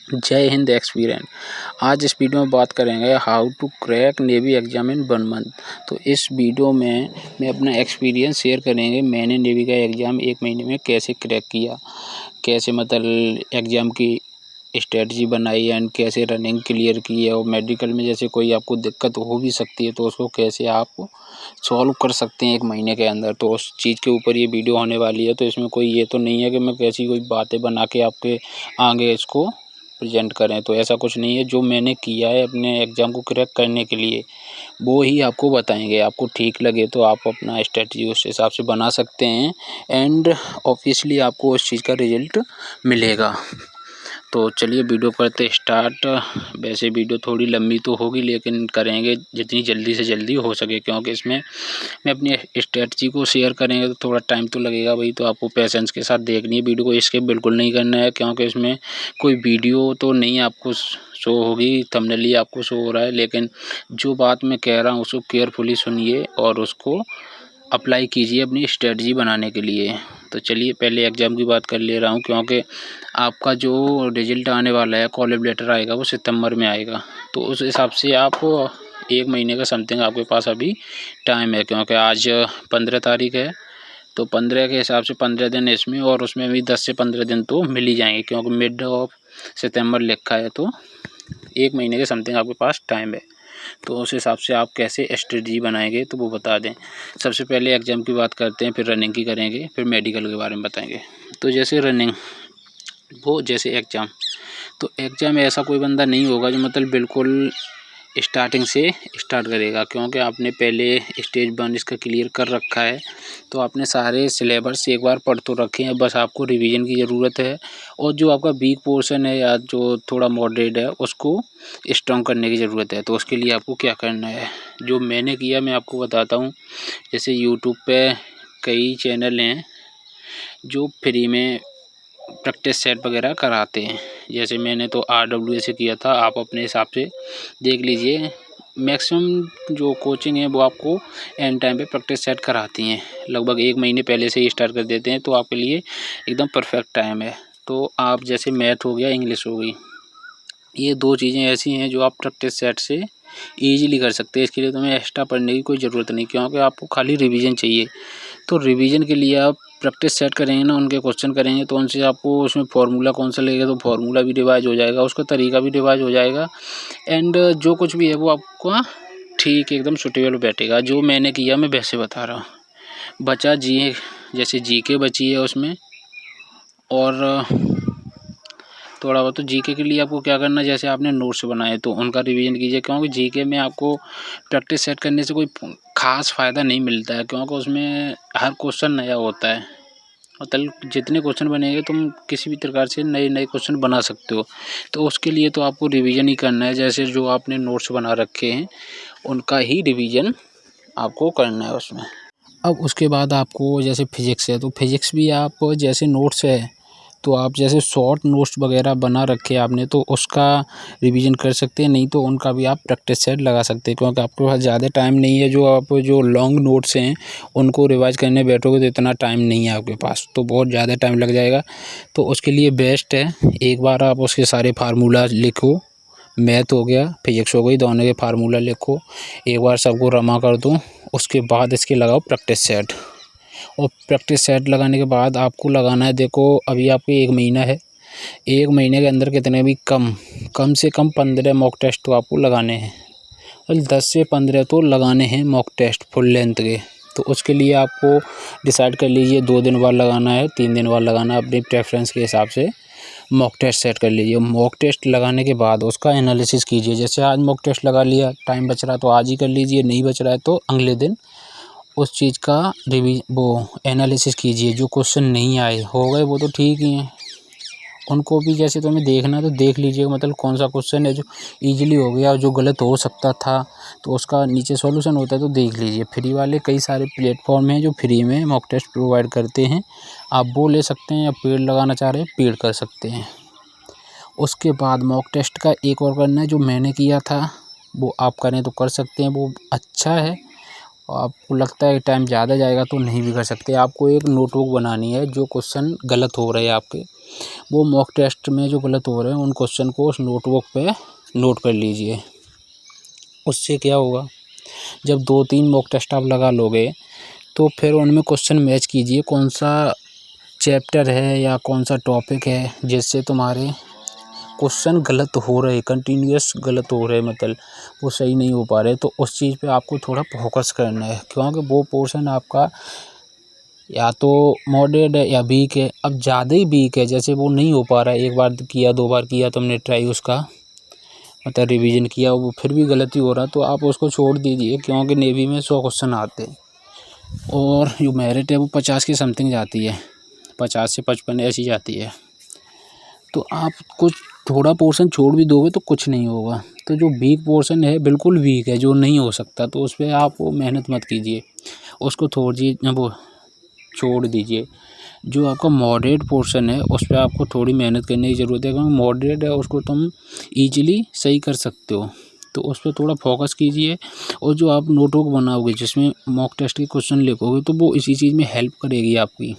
जय हिंद एक्सपीरियंस। आज इस वीडियो में बात करेंगे how to crack navy exam in 1 month. तो इस वीडियो में मैं अपना एक्सपीरियंस शेयर करेंगे। मैंने नेवी का एग्ज़ाम 1 महीने में कैसे क्रैक किया, कैसे मतलब एग्ज़ाम की स्ट्रेटजी बनाई एंड कैसे रनिंग क्लियर की है, और मेडिकल में जैसे कोई आपको दिक्कत हो भी सकती है तो उसको कैसे आप सॉल्व कर सकते हैं 1 महीने के अंदर। तो उस चीज़ के ऊपर ये वीडियो होने वाली है। तो इसमें कोई ये तो नहीं है कि मैं कैसी कोई बातें बना के आपके आगे इसको प्रेजेंट करें, तो ऐसा कुछ नहीं है। जो मैंने किया है अपने एग्ज़ाम को क्रैक करने के लिए वो ही आपको बताएंगे। आपको ठीक लगे तो आप अपना स्ट्रेटजी उस हिसाब से बना सकते हैं एंड ऑब्वियसली आपको उस चीज़ का रिजल्ट मिलेगा। तो चलिए वीडियो करते स्टार्ट। वैसे वीडियो थोड़ी लंबी तो होगी लेकिन करेंगे जितनी जल्दी से जल्दी हो सके, क्योंकि इसमें मैं अपनी स्ट्रेटजी को शेयर करेंगे तो थोड़ा टाइम तो लगेगा भाई। तो आपको पेशेंस के साथ देखनी है वीडियो को, स्किप बिल्कुल नहीं करना है, क्योंकि इसमें कोई वीडियो तो नहीं आपको शो होगी, थंबनेल ही आपको शो हो रहा है। लेकिन जो बात मैं कह रहा हूँ उसको केयरफुली सुनिए और उसको अप्लाई कीजिए अपनी स्ट्रेटजी बनाने के लिए। तो चलिए पहले एग्ज़ाम की बात कर ले रहा हूँ, क्योंकि आपका जो रिज़ल्ट आने वाला है, कॉल लेटर आएगा, वो सितंबर में आएगा। तो उस हिसाब से आप 1 महीने का समथिंग आपके पास अभी टाइम है, क्योंकि आज 15 तारीख है। तो 15 के हिसाब से 15 दिन इसमें, और उसमें भी 10 से 15 दिन तो मिल ही जाएंगे, क्योंकि मिड ऑफ सितंबर लिखा है। तो 1 महीने के समथिंग आपके पास टाइम है। तो उस हिसाब से आप कैसे स्ट्रेटजी बनाएंगे तो वो बता दें। सबसे पहले एग्ज़ाम की बात करते हैं, फिर रनिंग की करेंगे, फिर मेडिकल के बारे में बताएंगे। तो जैसे रनिंग, वो जैसे एग्ज़ाम, तो एग्ज़ाम ऐसा कोई बंदा नहीं होगा जो मतलब बिल्कुल स्टार्टिंग से स्टार्ट करेगा, क्योंकि आपने पहले स्टेज 1 इसका क्लियर कर रखा है। तो आपने सारे सिलेबस एक बार पढ़ तो रखे हैं, बस आपको रिवीजन की ज़रूरत है। और जो आपका वीक पोर्शन है या जो थोड़ा मॉडरेट है उसको स्ट्रॉन्ग करने की ज़रूरत है। तो उसके लिए आपको क्या करना है, जो मैंने किया मैं आपको बताता हूँ। जैसे यूट्यूब पे कई चैनल हैं जो फ्री में प्रैक्टिस सेट वगैरह कराते हैं। जैसे मैंने तो RWA से किया था, आप अपने हिसाब से देख लीजिए। मैक्सिमम जो कोचिंग है वो आपको एंड टाइम पे प्रैक्टिस सेट कराती हैं, लगभग 1 महीने पहले से ही स्टार्ट कर देते हैं। तो आपके लिए एकदम परफेक्ट टाइम है। तो आप जैसे मैथ हो गया, इंग्लिश हो गई, ये 2 चीज़ें ऐसी हैं जो आप प्रैक्टिस सेट से ईजिली कर सकते हैं। इसके लिए तुम्हें एक्स्ट्रा पढ़ने की कोई ज़रूरत नहीं, क्योंकि आपको खाली रिवीजन चाहिए। तो रिवीजन के लिए आप प्रैक्टिस सेट करेंगे ना, उनके क्वेश्चन करेंगे, तो उनसे आपको उसमें फार्मूला कौन सा लगेगा तो फार्मूला भी रिवाइज हो जाएगा, उसका तरीका भी रिवाइज हो जाएगा एंड जो कुछ भी है वो आपको ठीक एकदम सूटेबल बैठेगा। जो मैंने किया मैं वैसे बता रहा हूँ। बचा जी, जैसे जीके बची है उसमें, और थोड़ा बहुत तो जीके के लिए आपको क्या करना है, जैसे आपने नोट्स बनाए तो उनका रिवीजन कीजिए, क्योंकि जीके में आपको प्रैक्टिस सेट करने से कोई ख़ास फ़ायदा नहीं मिलता है, क्योंकि उसमें हर क्वेश्चन नया होता है। मतलब जितने क्वेश्चन बनेंगे तुम किसी भी प्रकार से नए नए क्वेश्चन बना सकते हो। तो उसके लिए तो आपको रिवीजन ही करना है। जैसे जो आपने नोट्स बना रखे हैं उनका ही रिवीजन आपको करना है उसमें। अब उसके बाद आपको जैसे फिजिक्स है, तो फिजिक्स भी आप जैसे नोट्स है तो आप जैसे शॉर्ट नोट्स वगैरह बना रखे आपने तो उसका रिवीजन कर सकते हैं, नहीं तो उनका भी आप प्रैक्टिस सेट लगा सकते हैं, क्योंकि आपके पास ज़्यादा टाइम नहीं है। जो आप जो लॉन्ग नोट्स हैं उनको रिवाइज करने बैठोगे तो इतना टाइम नहीं है आपके पास, तो बहुत ज़्यादा टाइम लग जाएगा। तो उसके लिए बेस्ट है एक बार आप उसके सारे फार्मूला लिखो, मैथ हो गया, फिजिक्स हो गई, दोनों के फार्मूला लिखो, एक बार सबको रमा कर दो। उसके बाद इसके लगाओ प्रैक्टिस सेट, और प्रैक्टिस सेट लगाने के बाद आपको लगाना है, देखो अभी आपके 1 महीना है, 1 महीने के अंदर कितने भी कम से कम 15 मॉक टेस्ट तो आपको लगाने हैं, और 10 से 15 तो लगाने हैं मॉक टेस्ट फुल लेंथ के। तो उसके लिए आपको डिसाइड कर लीजिए 2 दिन बाद लगाना है, 3 दिन बाद लगाना है, अपनी प्रेफरेंस के हिसाब से मॉक टेस्ट सेट कर लीजिए। मॉक टेस्ट लगाने के बाद उसका एनालिसिस कीजिए। जैसे आज मॉक टेस्ट लगा लिया, टाइम बच रहा तो आज ही कर लीजिए, नहीं बच रहा है तो अगले दिन उस चीज़ का वो एनालिसिस कीजिए। जो क्वेश्चन नहीं आए हो गए वो तो ठीक ही हैं, उनको भी जैसे तुम्हें देखना है तो देख लीजिएगा, मतलब कौन सा क्वेश्चन है जो इजीली हो गया और जो गलत हो सकता था तो उसका नीचे सॉल्यूशन होता है तो देख लीजिए। फ्री वाले कई सारे प्लेटफॉर्म हैं जो फ्री में मॉक टेस्ट प्रोवाइड करते हैं, आप वो ले सकते हैं, या पेड लगाना चाह रहे हैं पेड कर सकते हैं। उसके बाद मॉक टेस्ट का एक और करना है, जो मैंने किया था वो आप करें तो कर सकते हैं, वो अच्छा है। और आपको लगता है टाइम ज़्यादा जाएगा तो नहीं भी कर सकते। आपको एक नोटबुक बनानी है, जो क्वेश्चन गलत हो रहे हैं आपके वो मॉक टेस्ट में जो गलत हो रहे हैं उन क्वेश्चन को उस नोटबुक पे नोट कर लीजिए। उससे क्या होगा, जब 2-3 मॉक टेस्ट आप लगा लोगे तो फिर उनमें क्वेश्चन मैच कीजिए, कौन सा चैप्टर है या कौन सा टॉपिक है जिससे तुम्हारे क्वेश्चन गलत हो रहे, कंटिन्यूअस गलत हो रहे, मतलब वो सही नहीं हो पा रहे, तो उस चीज़ पे आपको थोड़ा फोकस करना है, क्योंकि वो पोर्शन आपका या तो मॉडरेट है या वीक है। अब ज़्यादा ही वीक है, जैसे वो नहीं हो पा रहा है, एक बार किया 2 बार किया तुमने ट्राई उसका मतलब रिवीजन किया, वो फिर भी गलती हो रहा, तो आप उसको छोड़ दीजिए, क्योंकि नेवी में 100 क्वेश्चन आते हैं और जो मेरिट है वो 50 के समथिंग जाती है, 50 से 55 ऐसी जाती है। तो आप कुछ थोड़ा पोर्शन छोड़ भी दोगे तो कुछ नहीं होगा। तो जो वीक पोर्शन है बिल्कुल वीक है, जो नहीं हो सकता, तो उस पर आप वो मेहनत मत कीजिए, उसको वो छोड़ दीजिए। जो आपका मॉडरेट पोर्शन है उस पर आपको थोड़ी मेहनत करने की ज़रूरत है, क्योंकि मॉडरेट है उसको तुम ईजिली सही कर सकते हो, तो उस पर थोड़ा फोकस कीजिए। और जो आप नोटबुक बनाओगे जिसमें मॉक टेस्ट के क्वेश्चन लिखोगे, तो वो इसी चीज़ में हेल्प करेगी आपकी,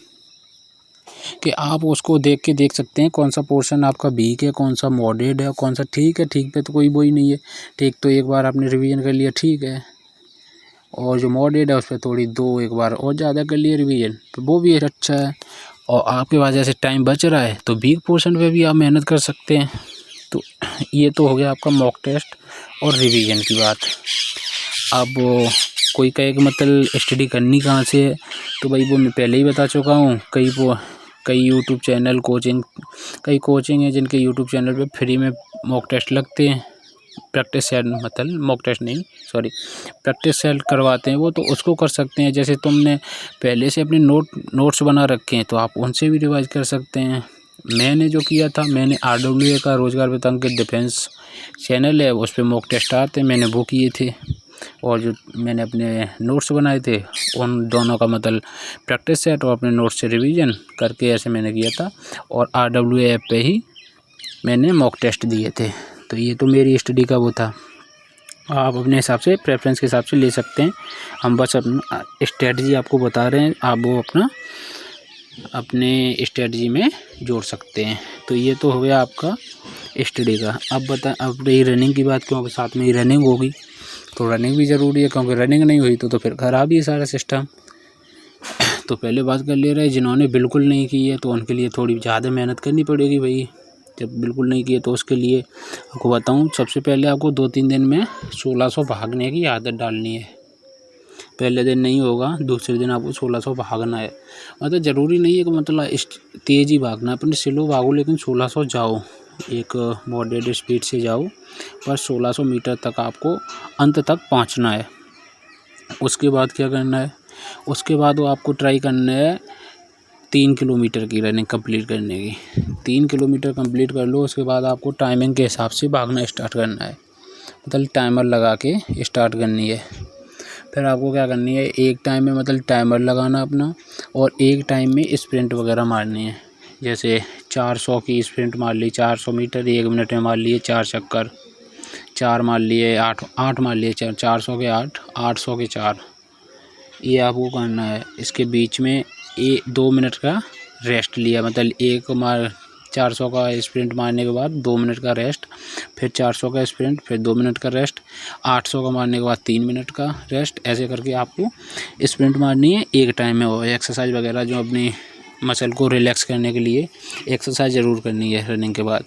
कि आप उसको देख सकते हैं कौन सा पोर्शन आपका वीक है, कौन सा मॉडरेट है, कौन सा ठीक है। ठीक पे तो कोई वो ही नहीं है, ठीक तो एक बार आपने रिवीजन कर लिया ठीक है, और जो मॉडरेट है उस पर थोड़ी 2-1 बार और ज़्यादा कर लिया रिवीजन, तो वो भी अच्छा है। और आपके पास जैसे टाइम बच रहा है तो वीक पोर्शन पे भी आप मेहनत कर सकते हैं। तो ये तो हो गया आपका मॉक टेस्ट और रिवीजन की बात। अब कोई कहे कि मतलब स्टडी करनी कहाँ से है, तो भाई वो मैं पहले ही बता चुका हूँ। कई यूट्यूब चैनल कई कोचिंग है जिनके यूट्यूब चैनल पे फ्री में मॉक टेस्ट लगते हैं, प्रैक्टिस सेट मतलब मॉक टेस्ट नहीं सॉरी प्रैक्टिस सेट करवाते हैं वो, तो उसको कर सकते हैं। जैसे तुमने पहले से अपने नोट्स बना रखे हैं तो आप उनसे भी रिवाइज कर सकते हैं। मैंने जो किया था, मैंने RWA का रोजगार विकल्प डिफेंस चैनल है उस पर मॉक टेस्ट आते हैं, मैंने वो किए थे। और जो मैंने अपने नोट्स बनाए थे उन दोनों का मतलब प्रैक्टिस सेट और अपने नोट्स से रिवीजन करके ऐसे मैंने किया था, और RWA ऐप पे ही मैंने मॉक टेस्ट दिए थे। तो ये तो मेरी स्टडी का वो था, आप अपने हिसाब से प्रेफरेंस के हिसाब से ले सकते हैं। हम बस अपना स्ट्रेटजी आपको बता रहे हैं, आप वो अपने स्ट्रेटजी में जोड़ सकते हैं। तो ये तो हो गया आपका स्टडी का। अब रही रनिंग की बात, क्योंकि साथ में ही रनिंग होगी, तो रनिंग भी ज़रूरी है, क्योंकि रनिंग नहीं हुई तो फिर ख़राब ही है सारा सिस्टम। तो पहले बात कर ले रहे, जिन्होंने बिल्कुल नहीं की है तो उनके लिए थोड़ी ज़्यादा मेहनत करनी पड़ेगी भाई। जब बिल्कुल नहीं किए तो उसके लिए आपको बताऊं, सबसे पहले आपको 2-3 दिन में 1600 भागने की आदत डालनी है। पहले दिन नहीं होगा, दूसरे दिन आपको 1600 भागना है। मतलब ज़रूरी नहीं है कि मतलब तेज़ ही भागना है, अपने स्लो भागो लेकिन 1600 जाओ, एक मॉडरेट स्पीड से जाओ, पर 1600 मीटर तक आपको अंत तक पहुंचना है। उसके बाद क्या करना है, उसके बाद वो आपको ट्राई करना है 3 किलोमीटर की रनिंग कंप्लीट करने की। 3 किलोमीटर कंप्लीट कर लो, उसके बाद आपको टाइमिंग के हिसाब से भागना स्टार्ट करना है, मतलब टाइमर लगा के स्टार्ट करनी है। फिर आपको क्या करनी है, एक टाइम में मतलब टाइमर लगाना अपना, और एक टाइम में स्प्रिंट वगैरह मारनी है। जैसे 400 की स्प्रिंट मार ली, 400 मीटर 1 मिनट में मार लिए 4 चक्कर, 4 मार लिए, 8 मार लिए, 400 के 8, 800 के 4, ये आपको करना है। इसके बीच में 2 मिनट का रेस्ट लिया, मतलब 400 का स्प्रिंट मारने के बाद 2 मिनट का रेस्ट, फिर 400 का स्प्रिंट, फिर 2 मिनट का रेस्ट, 800 का मारने के बाद 3 मिनट का रेस्ट। ऐसे करके आपको स्प्रिंट मारनी है एक टाइम में। और एक्सरसाइज वगैरह जो अपनी मसल को रिलैक्स करने के लिए एक्सरसाइज ज़रूर करनी है रनिंग के बाद।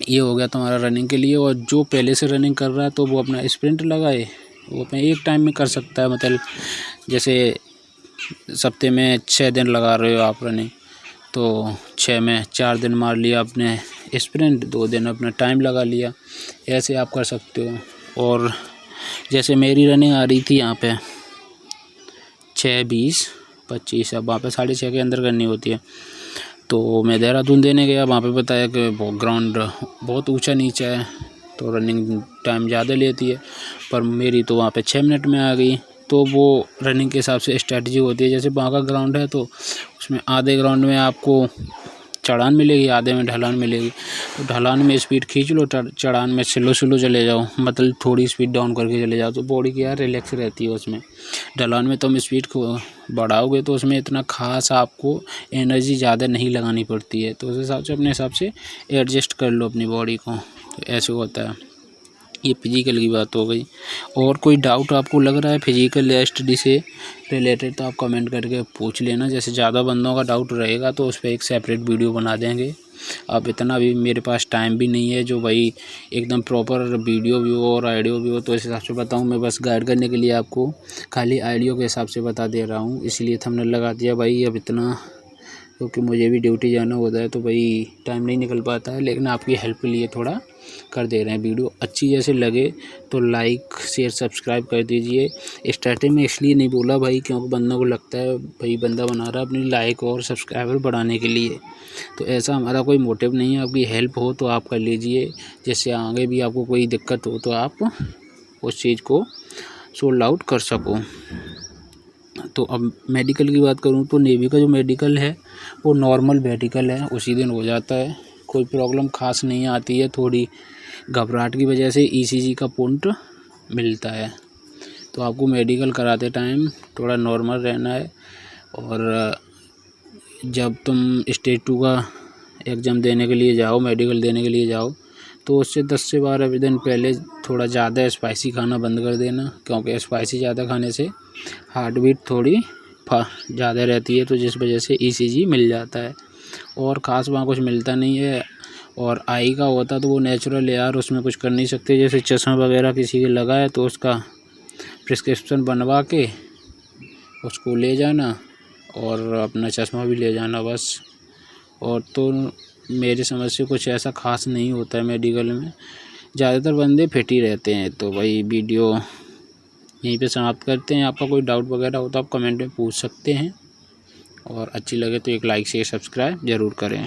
ये हो गया तुम्हारा रनिंग के लिए। और जो पहले से रनिंग कर रहा है तो वो अपना स्प्रिंट लगाए, वो अपने एक टाइम में कर सकता है। मतलब जैसे सप्ते में 6 दिन लगा रहे हो आप रनिंग, तो 6 में 4 दिन मार लिया आपने स्प्रिंट, 2 दिन अपना टाइम लगा लिया, ऐसे आप कर सकते हो। और जैसे मेरी रनिंग आ रही थी यहाँ पे 6, 20, 25, अब वहाँ पे 6:30 के अंदर करनी होती है। तो मैं देहरादून देने गया, वहाँ पे बताया कि वो ग्राउंड बहुत ऊंचा नीचा है तो रनिंग टाइम ज़्यादा लेती है, पर मेरी तो वहाँ पे 6 मिनट में आ गई। तो वो रनिंग के हिसाब से स्ट्रेटजी होती है। जैसे वहाँ का ग्राउंड है तो उसमें आधे ग्राउंड में आपको चढ़ान मिलेगी, आधे में ढलान मिलेगी। तो ढलान में स्पीड खींच लो, चढ़ान में स्लो स्लो चले जाओ, मतलब थोड़ी स्पीड डाउन करके चले जाओ, तो बॉडी की यार रिलैक्स रहती है उसमें। ढलान में तुम स्पीड को बढ़ाओगे तो उसमें इतना खास आपको एनर्जी ज़्यादा नहीं लगानी पड़ती है, तो उस हिसाब से अपने हिसाब से एडजस्ट कर लो अपनी बॉडी को। तो ऐसे होता है। ये फिजिकल की बात हो गई। और कोई डाउट आपको लग रहा है फिजिकल या स्टडी से रिलेटेड तो आप कमेंट करके पूछ लेना। जैसे ज़्यादा बंदों का डाउट रहेगा तो उस पर एक सेपरेट वीडियो बना देंगे। अब इतना भी मेरे पास टाइम भी नहीं है जो भाई एकदम प्रॉपर वीडियो भी हो और आइडियो भी हो, तो इस हिसाब से बताऊँ। मैं बस गाइड करने के लिए आपको खाली आइडियो के हिसाब से बता दे रहा हूँ, इसलिए थंबनेल लगा दिया भाई। अब इतना क्योंकि मुझे भी ड्यूटी जाना होता है तो भाई टाइम नहीं निकल पाता है, लेकिन आपकी हेल्प के लिए थोड़ा कर दे रहे हैं। वीडियो अच्छी जैसे लगे तो लाइक शेयर सब्सक्राइब कर दीजिए। स्टार्टिंग में इसलिए नहीं बोला भाई क्योंकि बंदों को लगता है भाई बंदा बना रहा है अपनी लाइक और सब्सक्राइबर बढ़ाने के लिए, तो ऐसा हमारा कोई मोटिव नहीं है। आपकी हेल्प हो तो आप कर लीजिए, जिससे आगे भी आपको कोई दिक्कत हो तो आप उस चीज़ को सोल्ड आउट कर सको। तो अब मेडिकल की बात करूं तो नेवी का जो मेडिकल है वो नॉर्मल मेडिकल है, उसी दिन हो जाता है, कोई प्रॉब्लम खास नहीं आती है। थोड़ी घबराहट की वजह से ईसीजी का पॉइंट मिलता है। तो आपको मेडिकल कराते टाइम थोड़ा नॉर्मल रहना है। और जब तुम स्टेज 2 का एग्ज़ाम देने के लिए जाओ, मेडिकल देने के लिए जाओ, तो उससे 10 से 12 दिन पहले थोड़ा ज़्यादा स्पाइसी खाना बंद कर देना, क्योंकि स्पाइसी ज़्यादा खाने से हार्ट बीट थोड़ी ज़्यादा रहती है, तो जिस वजह से ईसीजी मिल जाता है। और ख़ास वहाँ कुछ मिलता नहीं है। और आई का होता तो वो नेचुरल है यार, उसमें कुछ कर नहीं सकते। जैसे चश्मा वगैरह किसी के लगा है तो उसका प्रिस्क्रिप्शन बनवा के उसको ले जाना और अपना चश्मा भी ले जाना बस। और तो मेरी समझ से कुछ ऐसा ख़ास नहीं होता है मेडिकल में, ज़्यादातर बंदे फिट ही रहते हैं। तो भाई वीडियो यहीं पे समाप्त करते हैं। आपका कोई डाउट वगैरह हो तो आप कमेंट में पूछ सकते हैं, और अच्छी लगे तो एक लाइक शेयर सब्सक्राइब ज़रूर करें।